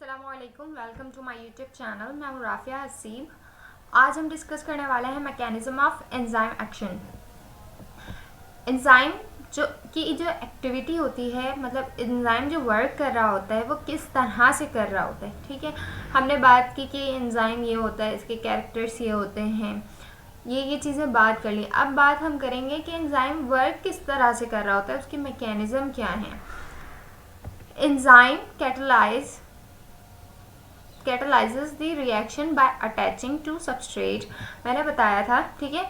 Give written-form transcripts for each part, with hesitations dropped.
अस्सलामुअलैकुम, welcome to my YouTube channel. मैं हूँ राफिया हसीब। आज हम डिस्कस करने वाले हैं mechanism of enzyme action. Enzyme जो एक्टिविटी होती है, मतलब एंजाइम जो वर्क कर रहा होता है वो किस तरह से कर रहा होता है। ठीक है, हमने बात की कि एंजाइम ये होता है, इसके कैरेक्टर्स ये होते हैं, ये चीज़ें बात कर ली। अब बात हम करेंगे कि एंजाइम वर्क किस तरह से कर रहा होता है, उसकी मैकेनिज्म क्या है। Enzyme catalyzes the reaction by attaching to substrate। मैंने बताया था, ठीक है,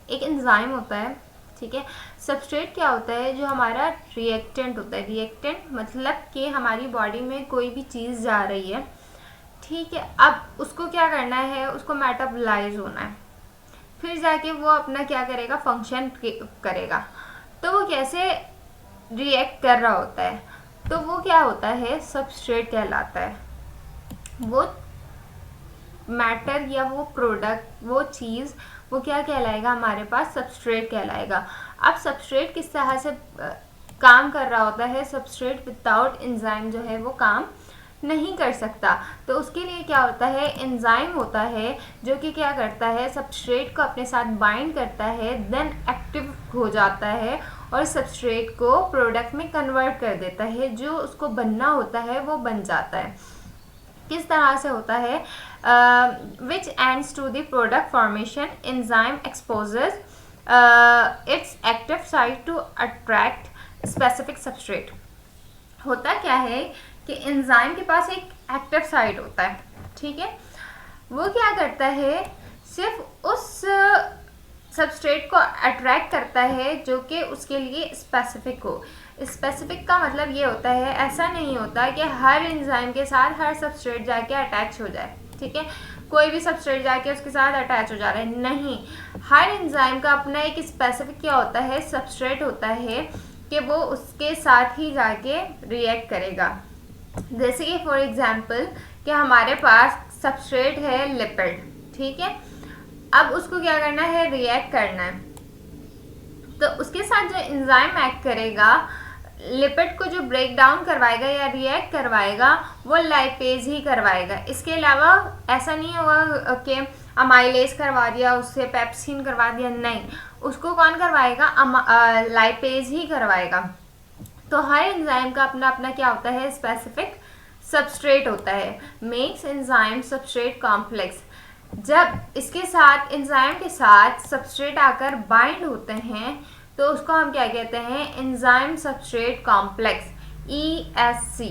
एक एंजाइम होता है, ठीक है। सबस्ट्रेट क्या होता है? जो हमारा रिएक्टेंट होता है। रिएक्टेंट मतलब कि हमारी बॉडी में कोई भी चीज़ जा रही है, ठीक है, अब उसको क्या करना है, उसको मेटाबोलाइज होना है, फिर जाके वो अपना क्या करेगा, फंक्शन करेगा। तो वो कैसे रिएक्ट कर रहा होता है, तो वो क्या होता है, सबस्ट्रेट कहलाता है। वो मैटर या वो प्रोडक्ट, वो चीज़, वो क्या कहलाएगा, हमारे पास सबस्ट्रेट कहलाएगा। अब सबस्ट्रेट किस तरह से काम कर रहा होता है? सबस्ट्रेट विदाउट एंजाइम जो है वो काम नहीं कर सकता। तो उसके लिए क्या होता है, एंजाइम होता है जो कि क्या करता है, सबस्ट्रेट को अपने साथ बाइंड करता है, देन एक्टिव हो जाता है और सबस्ट्रेट को प्रोडक्ट में कन्वर्ट कर देता है। जो उसको बनना होता है वो बन जाता है। किस तरह से होता है? Which ends to the product formation, enzyme exposes its active site to attract specific substrate. होता क्या है कि एंजाइम के पास एक एक्टिव साइट होता है, ठीक है। वो क्या करता है, सिर्फ उस सबस्ट्रेट को अट्रैक्ट करता है जो कि उसके लिए स्पेसिफिक हो। स्पेसिफिक का मतलब ये होता है, ऐसा नहीं होता कि हर एंजाइम के साथ हर सबस्ट्रेट जाके अटैच हो जाए, ठीक है, कोई भी सबस्ट्रेट जाके उसके साथ अटैच हो जा रहा है, नहीं। हर एंजाइम का अपना एक स्पेसिफिक क्या होता है, सबस्ट्रेट होता है कि वो उसके साथ ही जाके रिएक्ट करेगा। जैसे कि फॉर एग्जांपल कि हमारे पास सबस्ट्रेट है लिपिड, ठीक है, अब उसको क्या करना है, रिएक्ट करना है। तो उसके साथ जो एंजाइम एक्ट करेगा, लिपिड को जो ब्रेक डाउन करवाएगा या रिएक्ट करवाएगा, वो लाइपेज ही करवाएगा। इसके अलावा ऐसा नहीं होगा कि अमाइलेज करवा दिया, उससे पेप्सिन करवा दिया, नहीं, उसको कौन करवाएगा, लाइपेज ही करवाएगा। तो हर एंजाइम का अपना अपना क्या होता है, स्पेसिफिक सबस्ट्रेट होता है। Makes enzyme substrate complex. जब इसके साथ, एंजाइम के साथ सबस्ट्रेट आकर बाइंड होते हैं तो उसको हम क्या कहते हैं, enzyme substrate complex, ESC।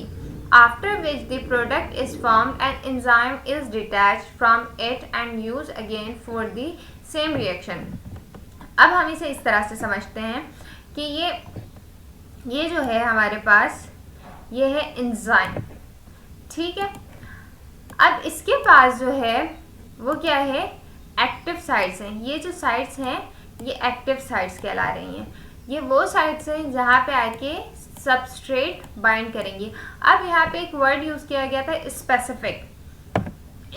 After which the product is formed and enzyme is detached from it and use again for the same reaction. अब हम इसे इस तरह से समझते हैं कि ये जो है हमारे पास, ये है एंजाइम, ठीक है। अब इसके पास जो है वो क्या है, एक्टिव साइट्स हैं। ये जो साइट्स हैं ये एक्टिव साइट्स कहला रही हैं। ये वो साइट्स हैं जहाँ पे आके सबस्ट्रेट बाइंड करेंगी। अब यहाँ पे एक वर्ड यूज़ किया गया था, स्पेसिफिक।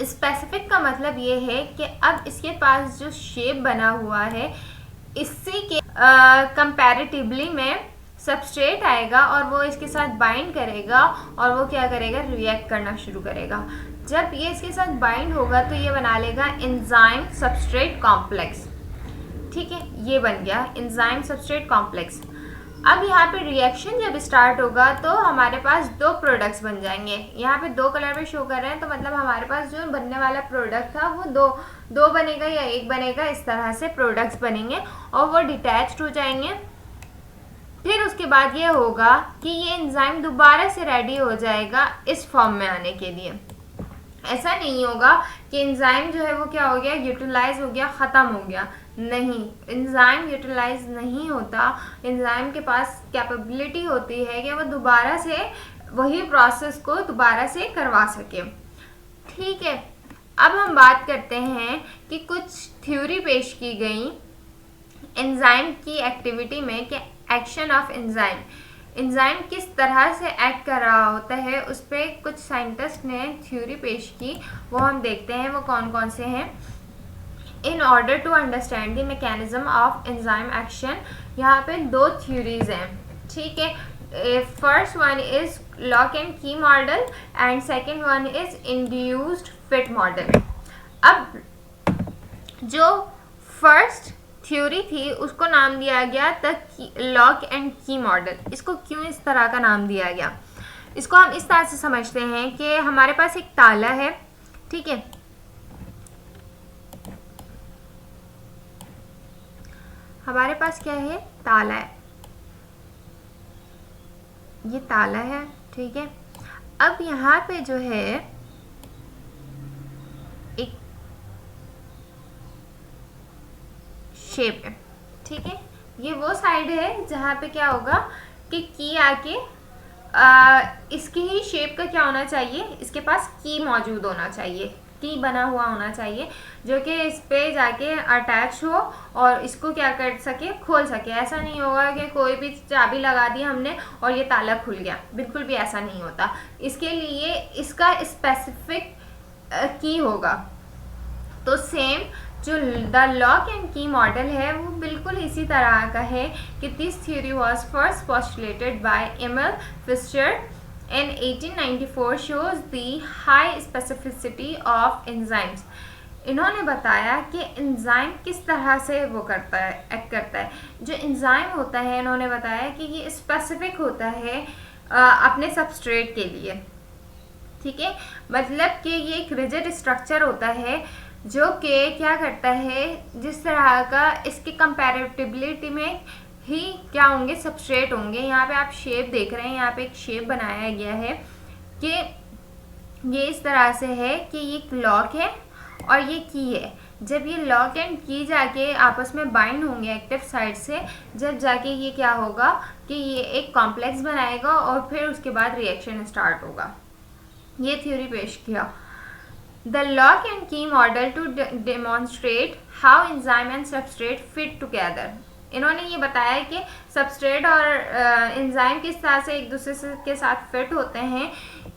स्पेसिफिक का मतलब ये है कि अब इसके पास जो शेप बना हुआ है, इससे के कंपैरेटिवली में सबस्ट्रेट आएगा और वो इसके साथ बाइंड करेगा और वो क्या करेगा, रिएक्ट करना शुरू करेगा। जब ये इसके साथ बाइंड होगा तो ये बना लेगा एंजाइम सबस्ट्रेट कॉम्प्लेक्स, ठीक है, ये बन गया एंजाइम सबस्ट्रेट कॉम्प्लेक्स। अब यहाँ पे रिएक्शन जब स्टार्ट होगा तो हमारे पास दो प्रोडक्ट्स बन जाएंगे। यहाँ पे दो कलर में शो कर रहे हैं, तो मतलब हमारे पास जो बनने वाला प्रोडक्ट था वो दो बनेगा या एक बनेगा, इस तरह से प्रोडक्ट्स बनेंगे और वो डिटैच्ड हो जाएंगे। फिर उसके बाद ये होगा कि ये एंजाइम दोबारा से रेडी हो जाएगा इस फॉर्म में आने के लिए। ऐसा नहीं होगा कि एंजाइम जो है वो क्या हो गया, यूटिलाइज हो गया, ख़त्म हो गया, नहीं, एंजाइम यूटिलाइज नहीं होता। एंजाइम के पास कैपेबिलिटी होती है कि वो दोबारा से वही प्रोसेस को दोबारा से करवा सके, ठीक है। अब हम बात करते हैं कि कुछ थ्योरी पेश की गई एंजाइम की एक्टिविटी में कि एक्शन ऑफ एंजाइम, एंजाइम किस तरह से एक्ट कर रहा होता है, उस पर कुछ साइंटिस्ट ने थ्योरी पेश की। वो हम देखते हैं वो कौन कौन से हैं। In order to understand the mechanism of enzyme action, यहाँ पे दो थ्योरीज हैं, ठीक है। First one is lock and key model and second one is induced fit model. अब जो फर्स्ट थ्योरी थी उसको नाम दिया गया the lock and key model. इसको क्यों इस तरह का नाम दिया गया, इसको हम इस तरह से समझते हैं कि हमारे पास एक ताला है, ठीक है, हमारे पास क्या है, ताला है, ये ताला है, ठीक है। अब यहाँ पे जो है एक शेप है, ठीक है, ये वो साइड है जहाँ पे क्या होगा कि की आके इसकी ही शेप का क्या होना चाहिए, इसके पास की मौजूद होना चाहिए, की बना हुआ होना चाहिए जो कि इस पे जाके अटैच हो और इसको क्या कर सके, खोल सके। ऐसा नहीं होगा कि कोई भी चाबी लगा दी हमने और ये ताला खुल गया, बिल्कुल भी ऐसा नहीं होता। इसके लिए इसका स्पेसिफिक की होगा। तो सेम जो the lock and key model है वो बिल्कुल इसी तरह का है कि this theory was first postulated by Emil Fischer in 1894 shows the high specificity of enzymes। इन्होंने बताया कि एंजाइम किस तरह से वो करता है, एक्ट करता है। जो एंजाइम होता है इन्होंने बताया कि ये स्पेसिफिक होता है अपने सबस्ट्रेट के लिए, ठीक है, मतलब कि ये एक रिजिड स्ट्रक्चर होता है जो कि क्या करता है, जिस तरह का इसके कंपैरेटिबिलिटी में ही क्या होंगे, सबस्ट्रेट होंगे। यहाँ पे आप शेप देख रहे हैं, यहाँ पे एक शेप बनाया गया है कि ये इस तरह से है कि ये लॉक है और ये की है। जब ये लॉक एंड की जाके आपस में बाइंड होंगे एक्टिव साइड से, जब जाके ये क्या होगा कि ये एक कॉम्प्लेक्स बनाएगा और फिर उसके बाद रिएक्शन स्टार्ट होगा। ये थ्योरी पेश किया the lock and key model to demonstrate how enzyme and substrate fit together. इन्होंने ये बताया कि सबस्ट्रेट और एंजाइम किस तरह से एक दूसरे के साथ फिट होते हैं।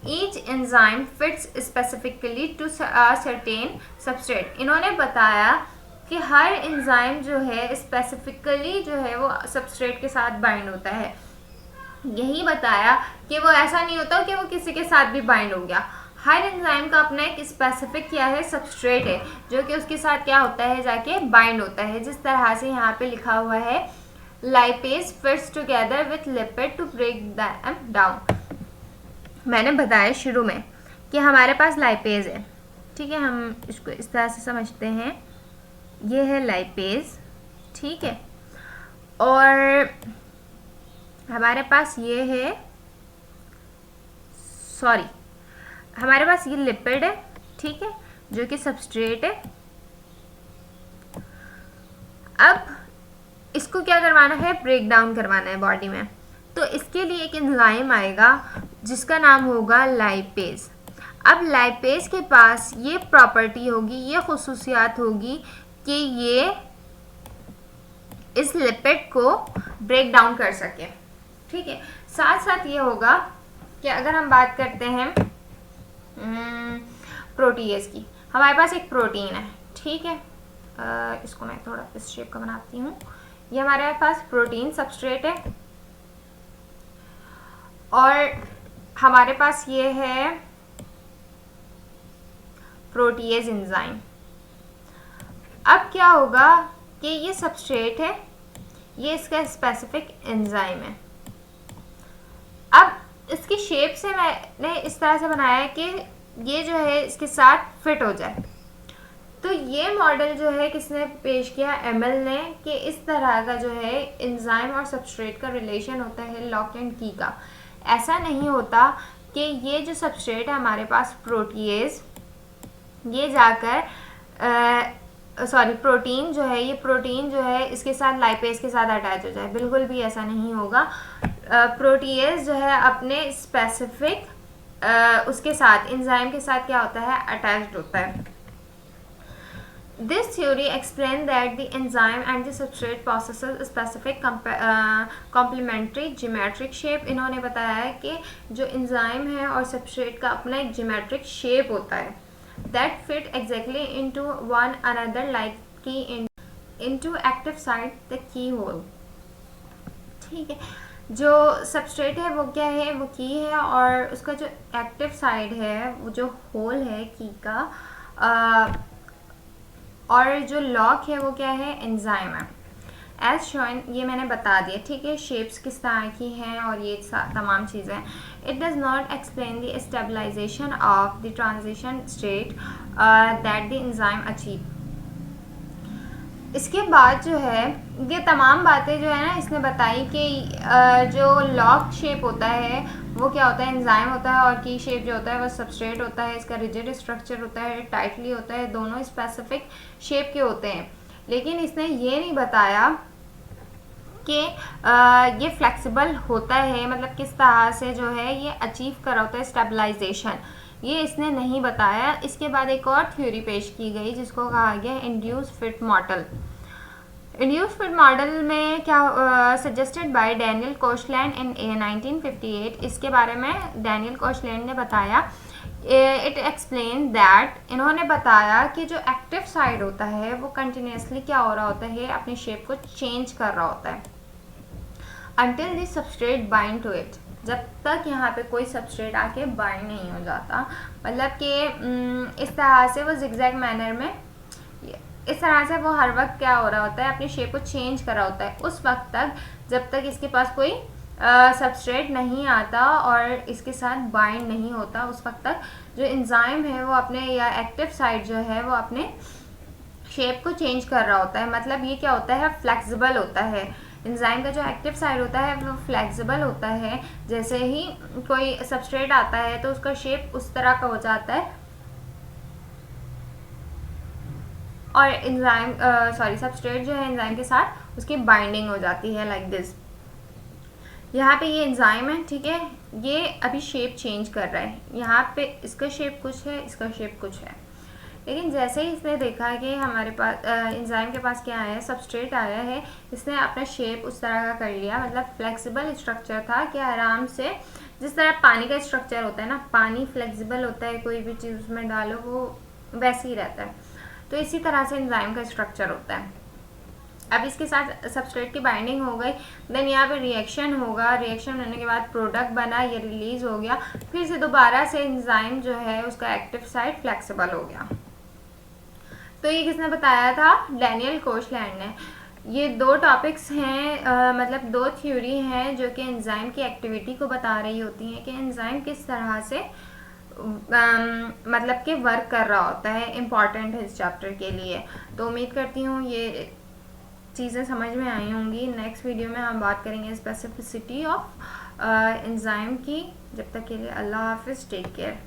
Each enzyme fits specifically to certain substrate. इन्होंने बताया कि हर एंजाइम जो है स्पेसिफिकली जो है वो सबस्ट्रेट के साथ बाइंड होता है। यही बताया कि वो ऐसा नहीं होता कि वो किसी के साथ भी बाइंड हो गया। हर एंजाइम का अपना एक स्पेसिफिक क्या है, सबस्ट्रेट है जो कि उसके साथ क्या होता है, जाके बाइंड होता है। जिस तरह से यहाँ पे लिखा हुआ है lipase fits together with lipid to break them down. मैंने बताया शुरू में कि हमारे पास लाइपेज है, ठीक है, हम इसको इस तरह से समझते हैं, ये है लाइपेज, ठीक है, और हमारे पास ये है, सॉरी, हमारे पास ये लिपिड है, ठीक है, जो कि सबस्ट्रेट है। अब इसको क्या करवाना है, ब्रेक डाउन करवाना है बॉडी में। तो इसके लिए एक एंजाइम आएगा जिसका नाम होगा लाइपेज। अब लाइपेज के पास ये प्रॉपर्टी होगी, ये खुसूसियात होगी कि ये इस लिपिड को ब्रेक डाउन कर सके, ठीक है। साथ साथ ये होगा कि अगर हम बात करते हैं प्रोटीएज की, हमारे पास एक प्रोटीन है, ठीक है, इसको मैं थोड़ा इस शेप का बनाती हूँ। ये हमारे पास प्रोटीन सबस्ट्रेट है और हमारे पास ये है प्रोटीएज एंजाइम। अब क्या होगा कि ये सबस्ट्रेट है, ये इसका स्पेसिफिक एंजाइम है। अब इसकी शेप से मैंने इस तरह से बनाया है कि ये जो है इसके साथ फिट हो जाए। तो ये मॉडल जो है किसने पेश किया, एमिल ने, कि इस तरह का जो है एंजाइम और सबस्ट्रेट का रिलेशन होता है लॉक एंड की का। ऐसा नहीं होता कि ये जो सबस्ट्रेट है हमारे पास प्रोटीएज, ये जाकर सॉरी प्रोटीन जो है, ये प्रोटीन जो है इसके साथ लाइपेज के साथ अटैच हो जाए, बिल्कुल भी ऐसा नहीं होगा। प्रोटीएज जो है अपने स्पेसिफिक उसके साथ एंजाइम के साथ क्या होता है, अटैच्ड होता है। This theory explain that the enzyme and the substrate processes specific complementary geometric shape. इन्होंने बताया है कि जो एंजाइम है और सबस्ट्रेट का अपना एक ज्योमेट्रिक शेप होता है that fit exactly into one another like key into active site the keyhole, ठीक है। जो सबस्ट्रेट है वो क्या है, वो की है, और उसका जो एक्टिव साइड है, वो जो होल है की का, और जो लॉक है वो क्या है, एंजाइम है। एज शोन, ये मैंने बता दिया, ठीक है, शेप्स किस तरह की हैं और ये तमाम चीज़ें। It does not explain the stabilization of the transition state that the enzyme achieve. इसके बाद जो है, ये तमाम बातें जो है ना इसने बताई कि जो लॉक शेप होता है वो क्या होता है, एंजाइम होता है, और की शेप जो होता है वो सबस्ट्रेट होता है। इसका रिजिड स्ट्रक्चर होता है, टाइटली होता है, दोनों स्पेसिफिक शेप के होते हैं। लेकिन इसने ये नहीं बताया कि ये फ्लेक्सिबल होता है, मतलब किस तरह से जो है ये अचीव करा होता है स्टेबलाइजेशन, ये इसने नहीं बताया। इसके बाद एक और थ्योरी पेश की गई जिसको कहा गया induce fit model. Induce fit model में क्या सजेस्टेड बाय डैनियल कोशलैंड इन 1958, इसके बारे में डैनियल कोशलैंड ने बताया। इट एक्सप्लेन दैट, इन्होंने बताया कि जो एक्टिव साइड होता है वो कंटिन्यूसली क्या हो रहा होता है, अपनी शेप को चेंज कर रहा होता है until the substrate bind to it, जब तक यहाँ पे कोई सबस्ट्रेट आके बाइंड नहीं हो जाता। मतलब कि इस तरह से वो जिगजैग मैनर में, इस तरह से वो हर वक्त क्या हो रहा होता है, अपनी शेप को चेंज कर रहा होता है उस वक्त तक जब तक इसके पास कोई सबस्ट्रेट नहीं आता और इसके साथ बाइंड नहीं होता। उस वक्त तक जो एंजाइम है वो अपने, या एक्टिव साइड जो है वो अपने शेप को चेंज कर रहा होता है। मतलब ये क्या होता है, फ्लेक्सिबल होता है। एंजाइम का जो एक्टिव साइड होता है वो फ्लेक्सिबल होता है। जैसे ही कोई सबस्ट्रेट आता है तो उसका शेप उस तरह का हो जाता है, और एंजाइम सबस्ट्रेट जो है एंजाइम के साथ उसकी बाइंडिंग हो जाती है लाइक दिस। यहाँ पे ये एंजाइम है, ठीक है, ये अभी शेप चेंज कर रहा है। यहाँ पे इसका शेप कुछ है, इसका शेप कुछ है, लेकिन जैसे ही इसने देखा कि हमारे पास एंजाइम के पास क्या आया है, सबस्ट्रेट आया है, इसने अपना शेप उस तरह का कर लिया। मतलब फ्लेक्सिबल स्ट्रक्चर था कि आराम से, जिस तरह पानी का स्ट्रक्चर होता है ना, पानी फ्लेक्सिबल होता है, कोई भी चीज़ उसमें डालो वो वैसे ही रहता है, तो इसी तरह से एंजाइम का स्ट्रक्चर होता है। अब इसके साथ सबस्ट्रेट की बाइंडिंग हो गई, देन यहाँ पे रिएक्शन होगा, रिएक्शन होने के बाद प्रोडक्ट बना, ये रिलीज हो गया, फिर से दोबारा से एंजाइम जो है उसका एक्टिव साइड फ्लेक्सिबल हो गया। तो ये किसने बताया था, डैनियल कोशलैंड ने। ये दो टॉपिक्स हैं, मतलब दो थ्योरी हैं जो कि एंजाइम की एक्टिविटी को बता रही होती हैं कि एंजाइम किस तरह से मतलब कि वर्क कर रहा होता है, इम्पॉर्टेंट है इस चैप्टर के लिए। तो उम्मीद करती हूँ ये चीज़ें समझ में आई होंगी। नेक्स्ट वीडियो में हम बात करेंगे स्पेसिफिसिटी ऑफ एंजाइम की। जब तक के लिए अल्लाह हाफिज़, टेक केयर।